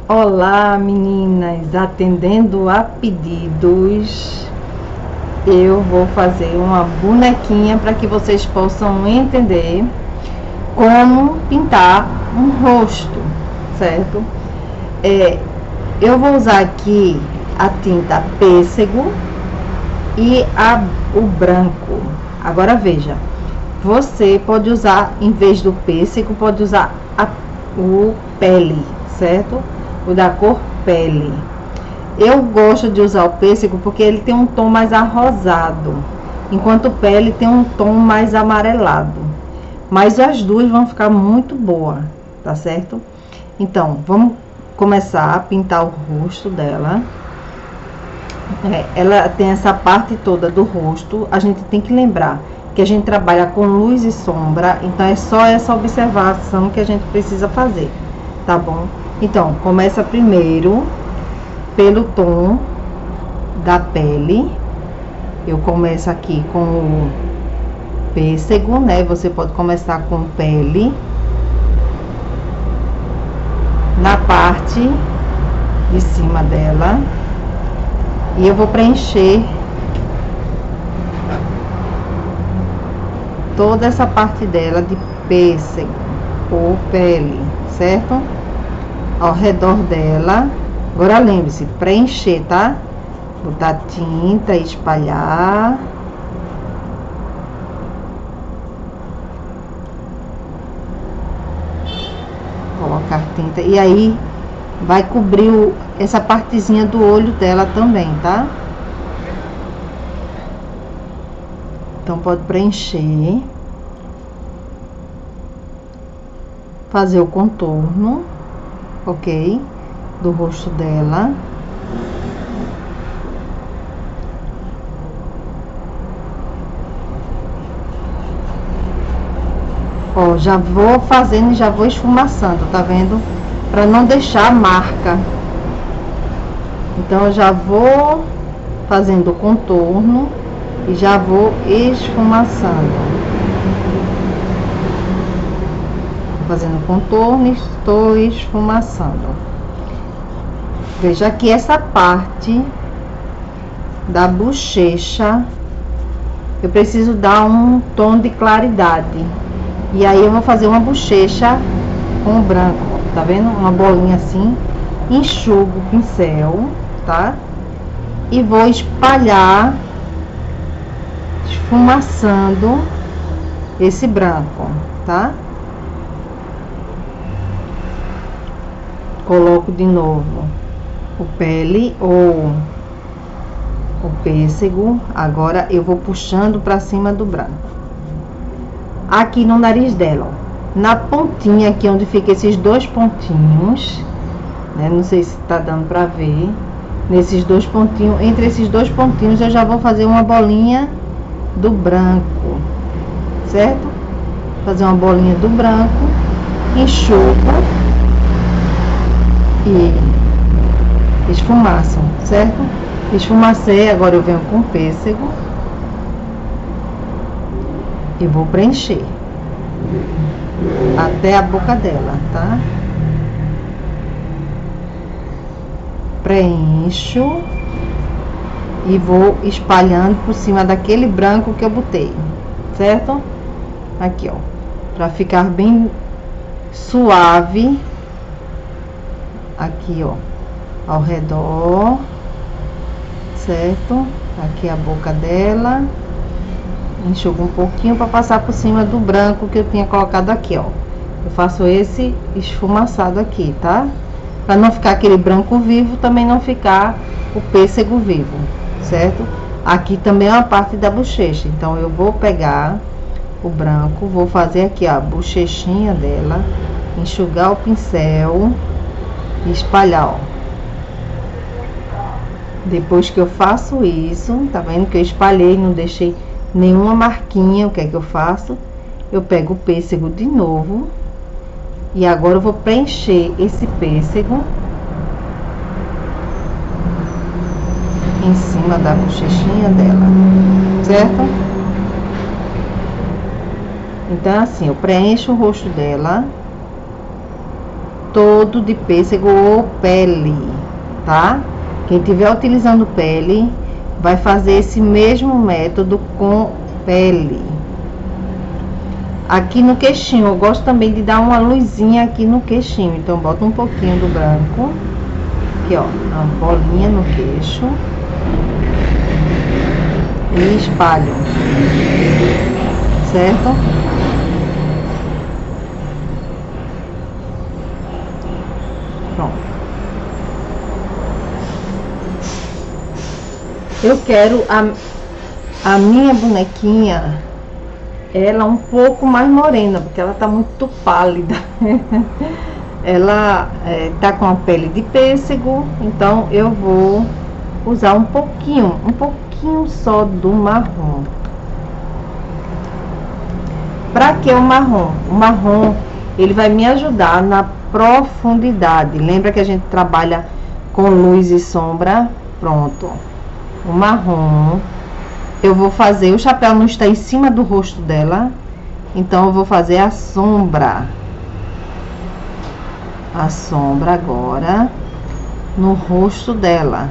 Olá, meninas, atendendo a pedidos, eu vou fazer uma bonequinha para que vocês possam entender como pintar um rosto, certo? Eu vou usar aqui a tinta pêssego e o branco. Agora veja, você pode usar, em vez do pêssego, pode usar o pele, certo? O da cor pele. Eu gosto de usar o pêssego porque ele tem um tom mais arrosado, enquanto o pele tem um tom mais amarelado. Mas as duas vão ficar muito boas, tá certo? Então, vamos começar a pintar o rosto dela. Ela tem essa parte toda do rosto. A gente tem que lembrar que a gente trabalha com luz e sombra, então é só essa observação que a gente precisa fazer, tá bom? Então, começa primeiro pelo tom da pele. Eu começo aqui com o pêssego, né? Você pode começar com pele. Na parte de cima dela. E eu vou preencher toda essa parte dela de pêssego ou pele, certo? Ao redor dela. Agora lembre-se, preencher, tá? Botar tinta, espalhar. Colocar tinta. E aí vai cobrir essa partezinha do olho dela também, tá? Então pode preencher. Fazer o contorno, ok? Do rosto dela. Ó, já vou fazendo e já vou esfumaçando, tá vendo? Pra não deixar marca. Então eu já vou fazendo o contorno e já vou esfumaçando. Fazendo contorno e estou esfumaçando. Veja que essa parte da bochecha eu preciso dar um tom de claridade. E aí eu vou fazer uma bochecha com branco, tá vendo? Uma bolinha assim. Enxugo o pincel, tá? E vou espalhar, esfumaçando esse branco, tá? Coloco de novo o pele ou o pêssego. Agora eu vou puxando pra cima do branco. Aqui no nariz dela, ó, na pontinha aqui onde fica esses dois pontinhos, né? Não sei se tá dando pra ver. Nesses dois pontinhos, entre esses dois pontinhos eu já vou fazer uma bolinha do branco, certo? Fazer uma bolinha do branco, enxugo e esfumaço, certo? Esfumacei, agora eu venho com pêssego e vou preencher até a boca dela, tá? Preencho e vou espalhando por cima daquele branco que eu botei, certo? Aqui, ó, pra ficar bem suave. Aqui, ó, ao redor, certo? Aqui a boca dela. Enxugo um pouquinho para passar por cima do branco que eu tinha colocado aqui, ó. Eu faço esse esfumaçado aqui, tá? Para não ficar aquele branco vivo, também não ficar o pêssego vivo, certo? Aqui também é uma parte da bochecha, então eu vou pegar o branco, vou fazer aqui, ó, a bochechinha dela, enxugar o pincel e espalhar, ó. Depois que eu faço isso, tá vendo que eu espalhei, não deixei nenhuma marquinha, o que é que eu faço? Eu pego o pêssego de novo e agora eu vou preencher esse pêssego em cima da bochechinha dela, certo? Então assim, eu preencho o rosto dela todo de pêssego ou pele, tá? Quem estiver utilizando pele, vai fazer esse mesmo método com pele. Aqui no queixinho, eu gosto também de dar uma luzinha aqui no queixinho. Então, bota um pouquinho do branco. Aqui, ó, uma bolinha no queixo. E espalho. Certo? Pronto. Eu quero a minha bonequinha, ela um pouco mais morena, porque ela tá muito pálida. Ela tá com a pele de pêssego, então eu vou usar um pouquinho só do marrom. Para que o marrom? O marrom, ele vai me ajudar na profundidade. Lembra que a gente trabalha com luz e sombra? Pronto. O marrom, eu vou fazer, o chapéu não está em cima do rosto dela, então eu vou fazer a sombra. A sombra agora no rosto dela.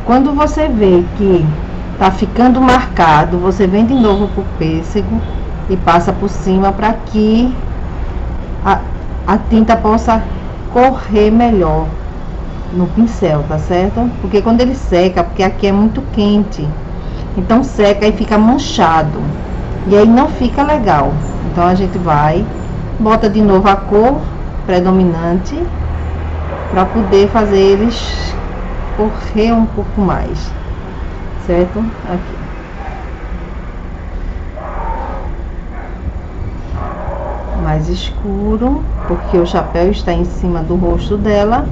Quando você vê que tá ficando marcado, você vem de novo pro pêssego e passa por cima para que a tinta possa correr melhor no pincel, tá certo? Porque quando ele seca, porque aqui é muito quente, então seca e fica manchado, e aí não fica legal. Então a gente vai, bota de novo a cor predominante para poder fazer eles correr um pouco mais, certo? Aqui. Mais escuro, porque o chapéu está em cima do rosto dela.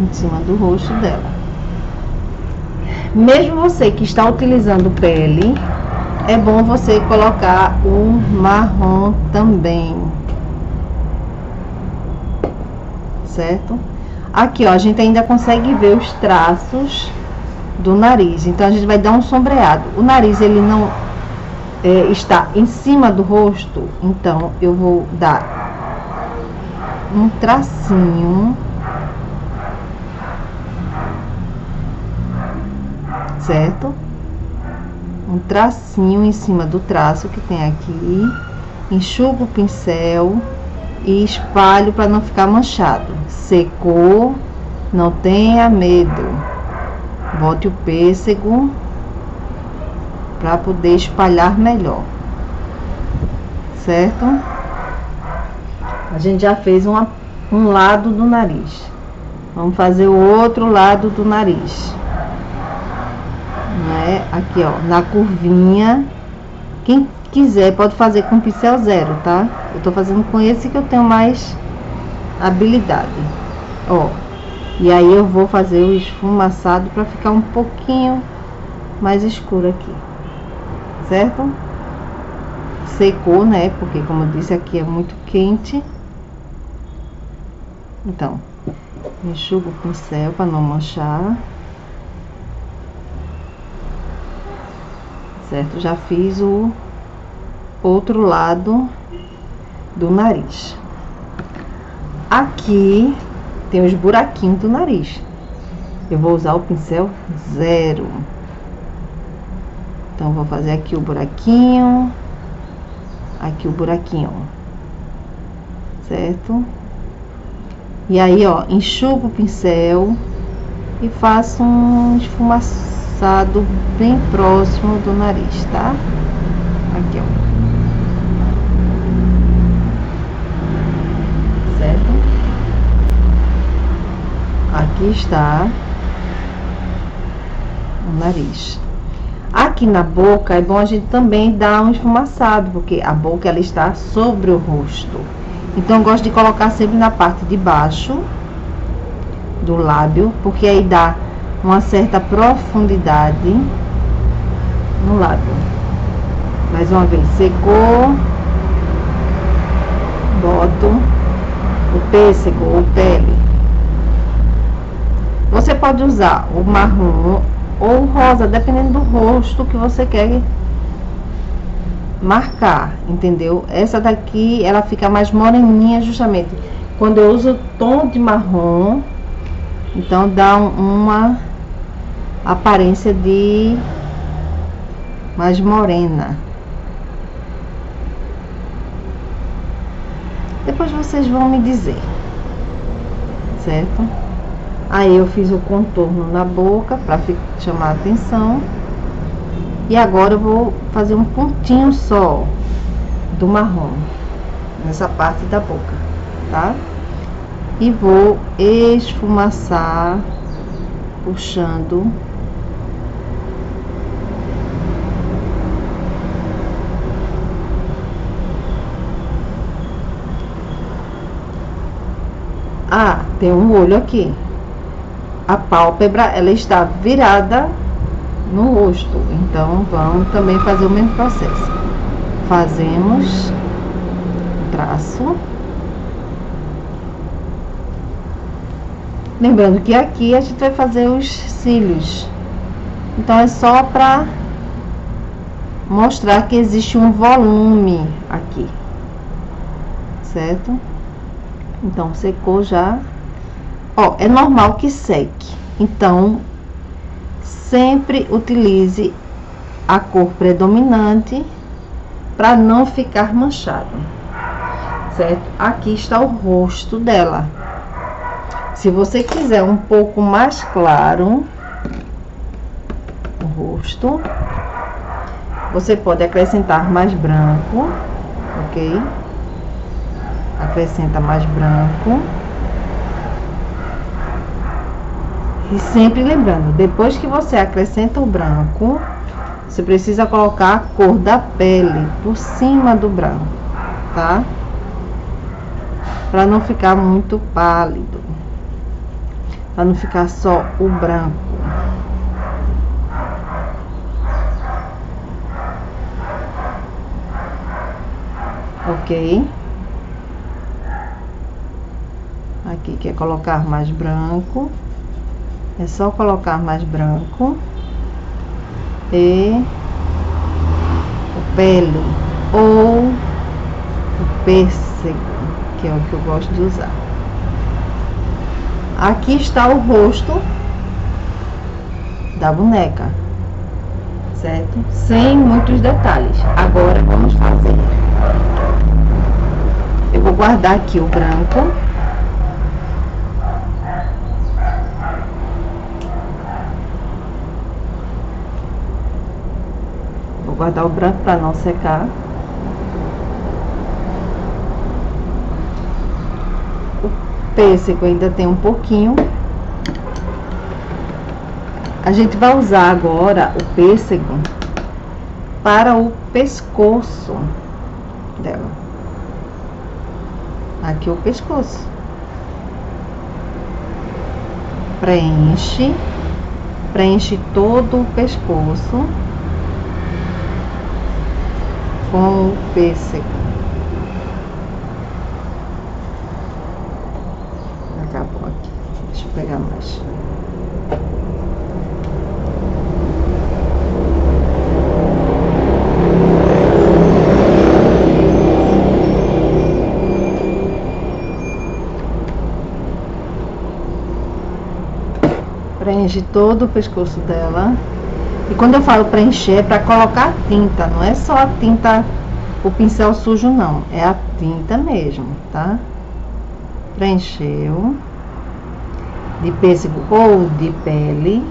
Em cima do rosto dela. Mesmo você que está utilizando pele, é bom você colocar um marrom também. Certo? Aqui, ó, a gente ainda consegue ver os traços do nariz. Então, a gente vai dar um sombreado. O nariz, ele não está em cima do rosto. Então, eu vou dar um tracinho. Certo? Um tracinho em cima do traço que tem aqui. Enxugo o pincel e espalho para não ficar manchado. Secou, não tenha medo. Bote o pêssego para poder espalhar melhor. Certo? A gente já fez um lado do nariz. Vamos fazer o outro lado do nariz. Né? Aqui, ó, na curvinha. Quem quiser pode fazer com pincel zero, tá? Eu tô fazendo com esse que eu tenho mais habilidade, ó. E aí eu vou fazer o esfumaçado para ficar um pouquinho mais escuro aqui, certo? Secou, né? Porque como eu disse, aqui é muito quente. Então, enxugo o pincel para não manchar. Certo? Já fiz o outro lado do nariz. Aqui tem os buraquinhos do nariz. Eu vou usar o pincel zero. Então, vou fazer aqui o buraquinho. Aqui o buraquinho. Certo? E aí, ó, enxugo o pincel e faço um esfumaçado bem próximo do nariz, tá? Aqui, ó. Certo? Aqui está o nariz. Aqui na boca é bom a gente também dar um esfumaçado, porque a boca ela está sobre o rosto. Então eu gosto de colocar sempre na parte de baixo do lábio, porque aí dá uma certa profundidade no lábio. Mais uma vez, secou. boto o pêssego ou pele. Você pode usar o marrom ou o rosa, dependendo do rosto que você quer marcar, entendeu? Essa daqui, ela fica mais moreninha justamente. Quando eu uso o tom de marrom, então dá uma aparência de mais morena. Depois vocês vão me dizer, certo? Aí eu fiz o contorno na boca para chamar a atenção. E agora eu vou fazer um pontinho só do marrom nessa parte da boca, tá? E vou esfumaçar, puxando tem um olho aqui. A pálpebra, ela está virada no rosto, então vamos também fazer o mesmo processo. Fazemos traço, lembrando que aqui a gente vai fazer os cílios, então é só para mostrar que existe um volume aqui, certo? Então secou já. Ó, é normal que seque, então sempre utilize a cor predominante para não ficar manchado, certo? Aqui está o rosto dela. Se você quiser um pouco mais claro o rosto, você pode acrescentar mais branco, ok? Acrescenta mais branco. E sempre lembrando, depois que você acrescenta o branco, você precisa colocar a cor da pele por cima do branco, tá? Para não ficar muito pálido, para não ficar só o branco. Ok? Aqui quer colocar mais branco. É só colocar mais branco e o pele ou o pêssego, que é o que eu gosto de usar. Aqui está o rosto da boneca, certo? Sem muitos detalhes. Agora vamos fazer. Eu vou guardar aqui o branco. Guardar o branco para não secar. O pêssego ainda tem um pouquinho. A gente vai usar agora o pêssego para o pescoço dela. Aqui o pescoço. Preenche todo o pescoço com o pêssego. Acabou aqui. Deixa eu pegar mais. Preenche todo o pescoço dela. E quando eu falo preencher, é para colocar tinta, não é só a tinta, o pincel sujo não, é a tinta mesmo, tá? Preencheu, de pêssego ou de pele.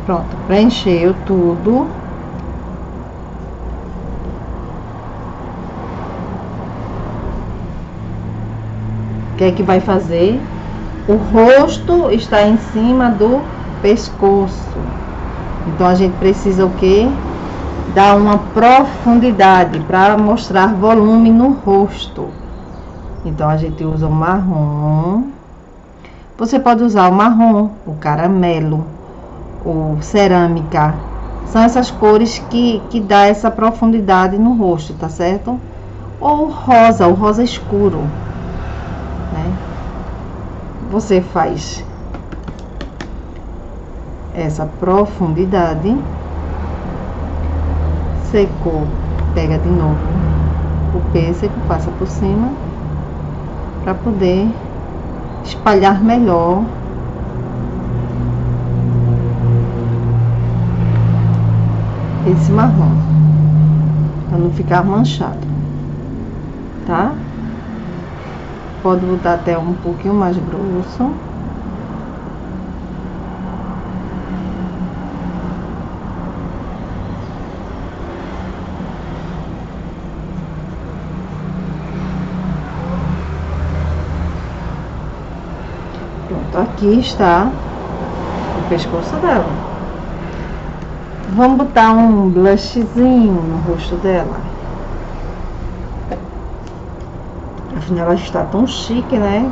Pronto, preencheu tudo. O que é que vai fazer? O rosto está em cima do pescoço. Então a gente precisa o quê? Dar uma profundidade para mostrar volume no rosto. Então a gente usa o marrom Você pode usar o marrom, o caramelo, o cerâmica. São essas cores que dá essa profundidade no rosto, tá certo? Ou o rosa escuro, né? Você faz essa profundidade. Secou, pega de novo o pêssego, passa por cima para poder espalhar melhor esse marrom, para não ficar manchado, tá? Pode botar até um pouquinho mais grosso. Pronto, aqui está o pescoço dela. Vamos botar um blushzinho no rosto dela. Afinal, ela está tão chique, né?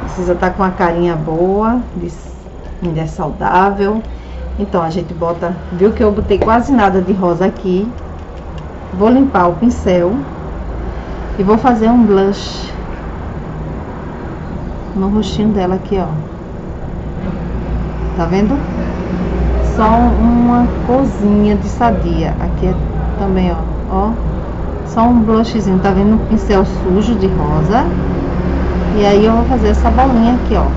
Precisa estar com uma carinha boa, de mulher saudável. Então, a gente bota... Viu que eu botei quase nada de rosa aqui. Vou limpar o pincel e vou fazer um blush no rostinho dela aqui, ó. Tá vendo? Só uma corzinha de sadia. Aqui é também, ó. Só um blushzinho, tá vendo? Um pincel sujo de rosa. E aí eu vou fazer essa bolinha aqui, ó.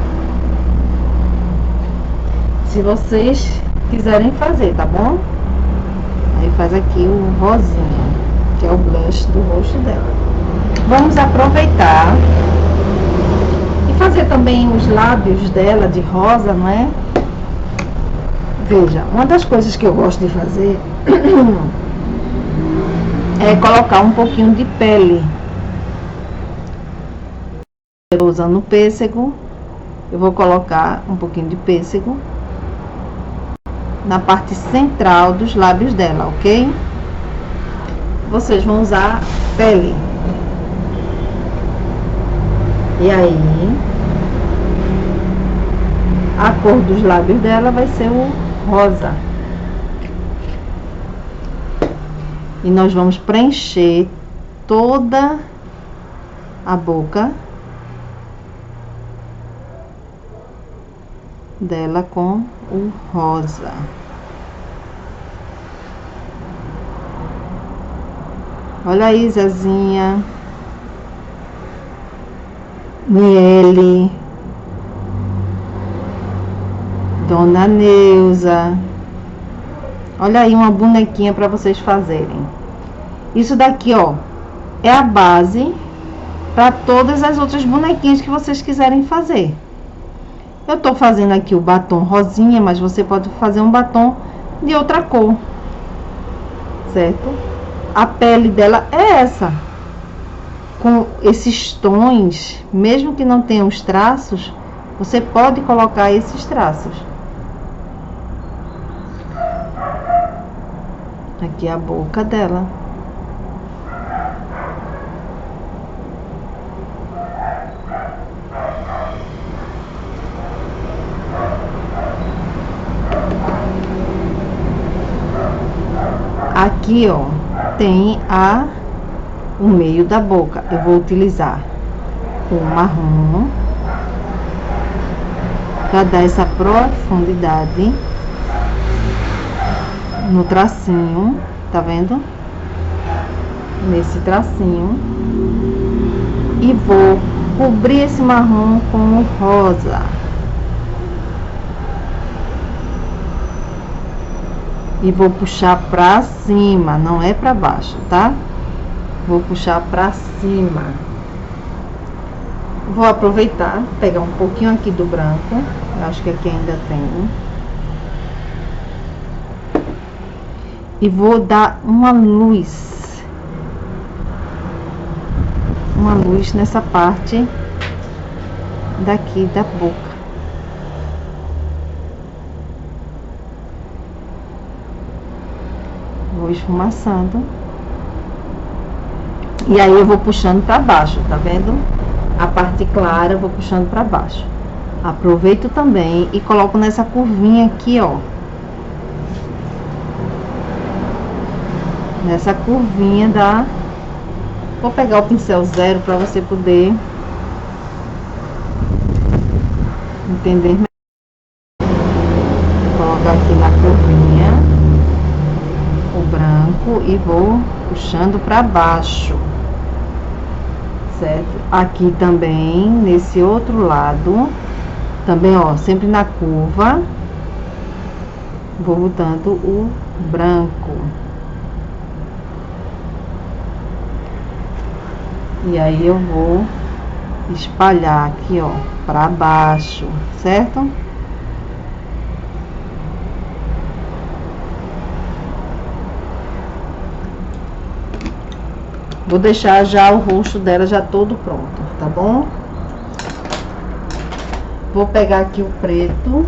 Se vocês quiserem fazer, tá bom? Aí faz aqui o rosinha, que é o blush do rosto dela. Vamos aproveitar e fazer também os lábios dela de rosa, não é? Veja, uma das coisas que eu gosto de fazer é colocar um pouquinho de pele. Eu vou usando o pêssego, eu vou colocar um pouquinho de pêssego na parte central dos lábios dela, ok? Vocês vão usar pele. E aí, a cor dos lábios dela vai ser o rosa. E nós vamos preencher toda a boca dela com o rosa. Olha aí, Zezinha, Miele, Dona Neuza. Olha aí uma bonequinha para vocês fazerem. Isso daqui, ó, é a base para todas as outras bonequinhas que vocês quiserem fazer. Eu tô fazendo aqui o batom rosinha, mas você pode fazer um batom de outra cor, certo? A pele dela é essa, com esses tons, mesmo que não tenha os traços, você pode colocar esses traços. Aqui é a boca dela. Aqui, ó, tem o meio da boca. Eu vou utilizar o marrom para dar essa profundidade no tracinho, tá vendo? Nesse tracinho. E vou cobrir esse marrom com o rosa. E vou puxar pra cima, não é pra baixo, tá? Vou puxar pra cima. Vou aproveitar, pegar um pouquinho aqui do branco. Eu acho que aqui ainda tem. E vou dar uma luz. Uma luz nessa parte daqui da boca. Vou esfumaçando. E aí eu vou puxando pra baixo, tá vendo? a parte clara, vou puxando para baixo. Aproveito também e coloco nessa curvinha aqui, ó. Nessa curvinha da... Vou pegar o pincel zero para você poder entender melhor. Vou colocar aqui na curvinha o branco e vou puxando para baixo, certo? Aqui também, nesse outro lado, também, ó, sempre na curva, vou botando o branco. E aí eu vou espalhar aqui, ó, para baixo, certo? Vou deixar já o rosto dela já todo pronto, tá bom? Vou pegar aqui o preto,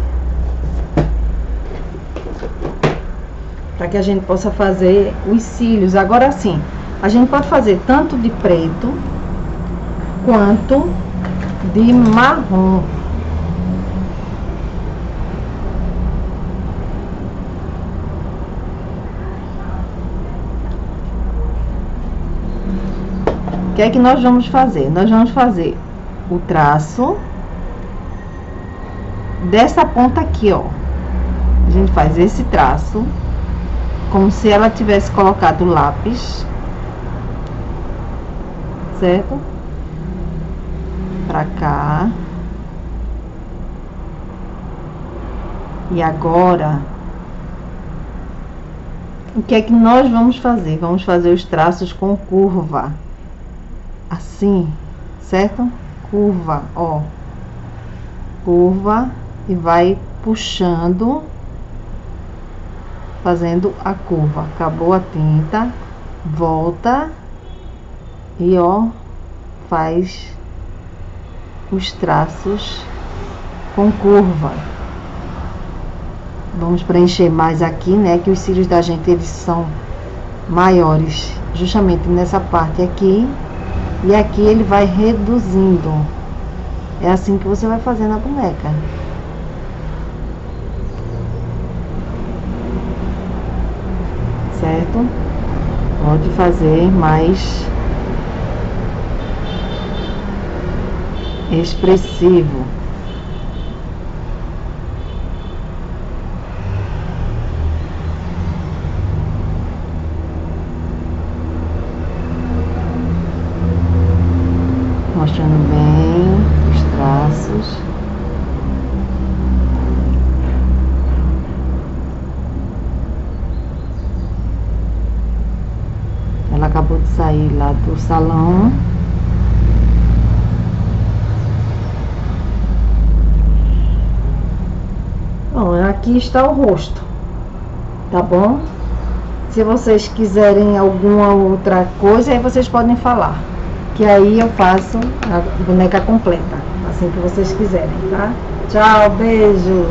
para que a gente possa fazer os cílios. Agora sim, a gente pode fazer tanto de preto quanto de marrom. O que é que nós vamos fazer? Nós vamos fazer o traço dessa ponta aqui, ó. A gente faz esse traço como se ela tivesse colocado o lápis, certo? Pra cá. E agora, o que é que nós vamos fazer? Vamos fazer os traços com curva. Assim, certo? Curva, ó. Curva e vai puxando, fazendo a curva. Acabou a tinta, volta e, ó, faz os traços com curva. Vamos preencher mais aqui, né? Que os cílios da gente, eles são maiores justamente nessa parte aqui. E aqui ele vai reduzindo. É assim que você vai fazendo a boneca. Certo? Pode fazer mais expressivo. Mostrando bem os traços. Ela acabou de sair lá do salão. Bom, aqui está o rosto, tá bom? Se vocês quiserem alguma outra coisa, aí vocês podem falar, que aí eu faço a boneca completa, assim que vocês quiserem, tá? Tchau, beijo!